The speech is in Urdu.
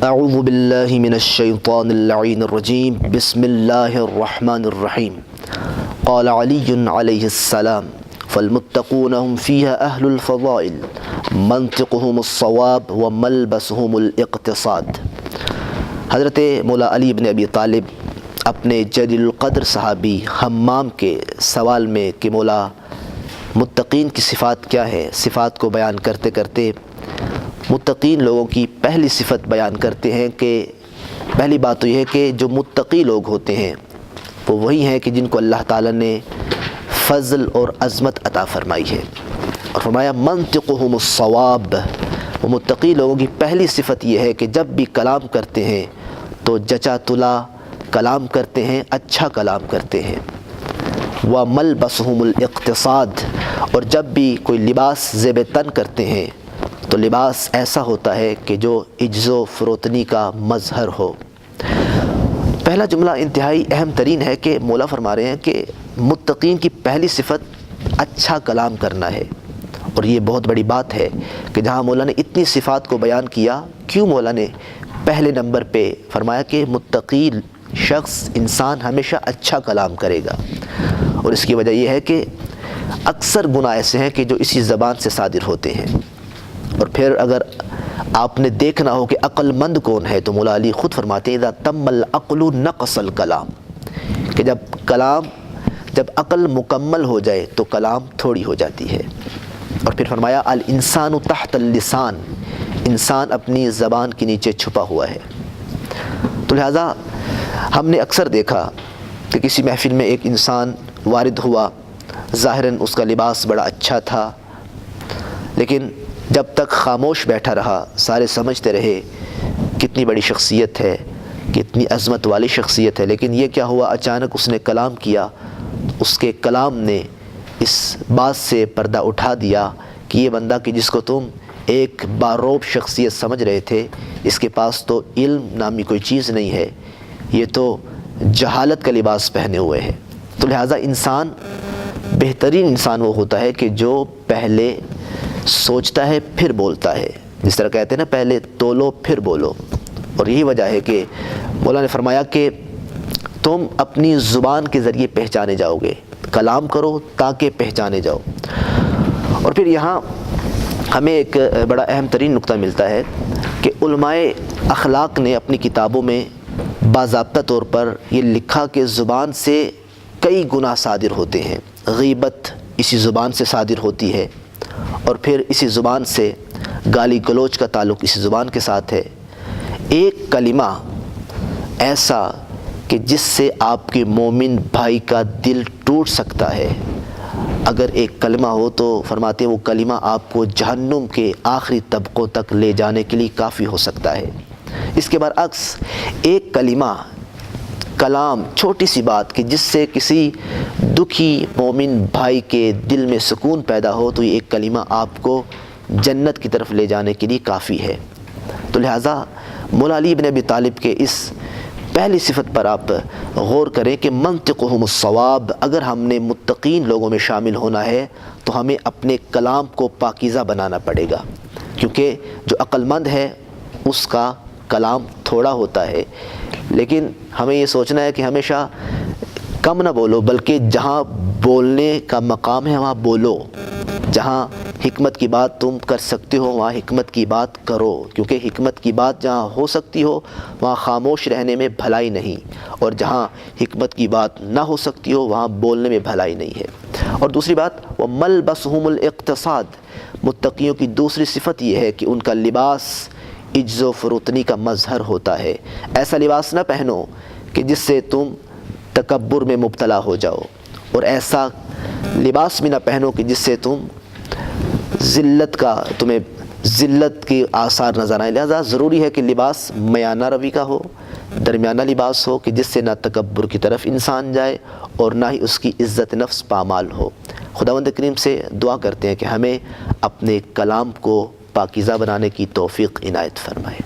اعوذ باللہ من الشیطان اللعین الرجیم بسم اللہ الرحمن الرحیم قال علی علیہ السلام فالمتقون هم فيها اہل الفضائل منطقهم الصواب وملبسهم الاقتصاد۔ حضرت مولا علی بن ابی طالب اپنے جلیل القدر صحابی حمام کے سوال میں کہ مولا متقین کی صفات کیا ہے، صفات کو بیان کرتے کرتے متقین لوگوں کی پہلی صفت بیان کرتے ہیں کہ پہلی بات تو یہ ہے کہ جو متقی لوگ ہوتے ہیں وہ وہی ہیں کہ جن کو اللہ تعالیٰ نے فضل اور عظمت عطا فرمائی ہے، اور فرمایا منطقهم الصواب۔ وہ متقی لوگوں کی پہلی صفت یہ ہے کہ جب بھی کلام کرتے ہیں تو جچا تلا کلام کرتے ہیں، اچھا کلام کرتے ہیں۔ وَمَلْبَسُهُمُ الْاِقْتِصَادِ، اور جب بھی کوئی لباس زیب تن کرتے ہیں تو لباس ایسا ہوتا ہے کہ جو عجز و فروتنی کا مظہر ہو۔ پہلا جملہ انتہائی اہم ترین ہے کہ مولا فرما رہے ہیں کہ متقین کی پہلی صفت اچھا کلام کرنا ہے، اور یہ بہت بڑی بات ہے کہ جہاں مولا نے اتنی صفات کو بیان کیا، کیوں مولا نے پہلے نمبر پہ فرمایا کہ متقی شخص انسان ہمیشہ اچھا کلام کرے گا؟ اور اس کی وجہ یہ ہے کہ اکثر گناہ ایسے ہیں کہ جو اسی زبان سے صادر ہوتے ہیں۔ اور پھر اگر آپ نے دیکھنا ہو کہ عقل مند کون ہے تو مولا علی خود فرماتے ہیں اذا تم العقل نقص الکلام، کہ جب عقل مکمل ہو جائے تو کلام تھوڑی ہو جاتی ہے۔ اور پھر فرمایا الانسان تحت اللسان، انسان اپنی زبان کے نیچے چھپا ہوا ہے۔ تو لہٰذا ہم نے اکثر دیکھا کہ کسی محفل میں ایک انسان وارد ہوا، ظاہراً اس کا لباس بڑا اچھا تھا، لیکن جب تک خاموش بیٹھا رہا سارے سمجھتے رہے کتنی بڑی شخصیت ہے، کتنی عظمت والی شخصیت ہے، لیکن یہ کیا ہوا، اچانک اس نے کلام کیا، اس کے کلام نے اس بات سے پردہ اٹھا دیا کہ یہ بندہ کہ جس کو تم ایک باروب شخصیت سمجھ رہے تھے، اس کے پاس تو علم نامی کوئی چیز نہیں ہے، یہ تو جہالت کا لباس پہنے ہوئے ہے۔ تو لہٰذا انسان، بہترین انسان وہ ہوتا ہے کہ جو پہلے سوچتا ہے پھر بولتا ہے، جس طرح کہتے ہیں نا پہلے تولو پھر بولو۔ اور یہی وجہ ہے کہ مولا نے فرمایا کہ تم اپنی زبان کے ذریعے پہچانے جاؤ گے، کلام کرو تاکہ پہچانے جاؤ۔ اور پھر یہاں ہمیں ایک بڑا اہم ترین نقطہ ملتا ہے کہ علماء اخلاق نے اپنی کتابوں میں باضابطہ طور پر یہ لکھا کہ زبان سے کئی گناہ صادر ہوتے ہیں۔ غیبت اسی زبان سے صادر ہوتی ہے، اور پھر اسی زبان سے گالی گلوچ کا تعلق اسی زبان کے ساتھ ہے۔ ایک کلمہ ایسا کہ جس سے آپ کے مومن بھائی کا دل ٹوٹ سکتا ہے، اگر ایک کلمہ ہو تو فرماتے ہیں وہ کلمہ آپ کو جہنم کے آخری طبقوں تک لے جانے کے لیے کافی ہو سکتا ہے۔ اس کے برعکس ایک کلمہ، کلام، چھوٹی سی بات کہ جس سے کسی دکھی مومن بھائی کے دل میں سکون پیدا ہو، تو یہ ایک کلمہ آپ کو جنت کی طرف لے جانے کے لیے کافی ہے۔ تو لہٰذا مولا علی بن ابی طالب کے اس پہلی صفت پر آپ غور کریں کہ منطقهم الصواب۔ اگر ہم نے متقین لوگوں میں شامل ہونا ہے تو ہمیں اپنے کلام کو پاکیزہ بنانا پڑے گا، کیونکہ جو عقل مند ہے اس کا کلام تھوڑا ہوتا ہے، لیکن ہمیں یہ سوچنا ہے کہ ہمیشہ کم نہ بولو، بلکہ جہاں بولنے کا مقام ہے وہاں بولو، جہاں حکمت کی بات تم کر سکتے ہو وہاں حکمت کی بات کرو، کیونکہ حکمت کی بات جہاں ہو سکتی ہو وہاں خاموش رہنے میں بھلائی نہیں، اور جہاں حکمت کی بات نہ ہو سکتی ہو وہاں بولنے میں بھلائی نہیں ہے۔ اور دوسری بات وَمَلْبَسُهُمُ الْاِقْتِصَادِ، متقیوں کی دوسری صفت یہ ہے کہ ان کا لباس عجز و فروتنی کا مظہر ہوتا ہے۔ ایسا لباس نہ پہنو کہ جس سے تم تکبر میں مبتلا ہو جاؤ، اور ایسا لباس بھی نہ پہنو کہ جس سے تمہیں ذلت کے آثار نظر آئیں۔ لہذا ضروری ہے کہ لباس میانہ روی کا ہو، درمیانہ لباس ہو کہ جس سے نہ تکبر کی طرف انسان جائے اور نہ ہی اس کی عزت نفس پامال ہو۔ خداوند کریم سے دعا کرتے ہیں کہ ہمیں اپنے کلام کو پاکیزہ بنانے کی توفیق عنایت فرمائے۔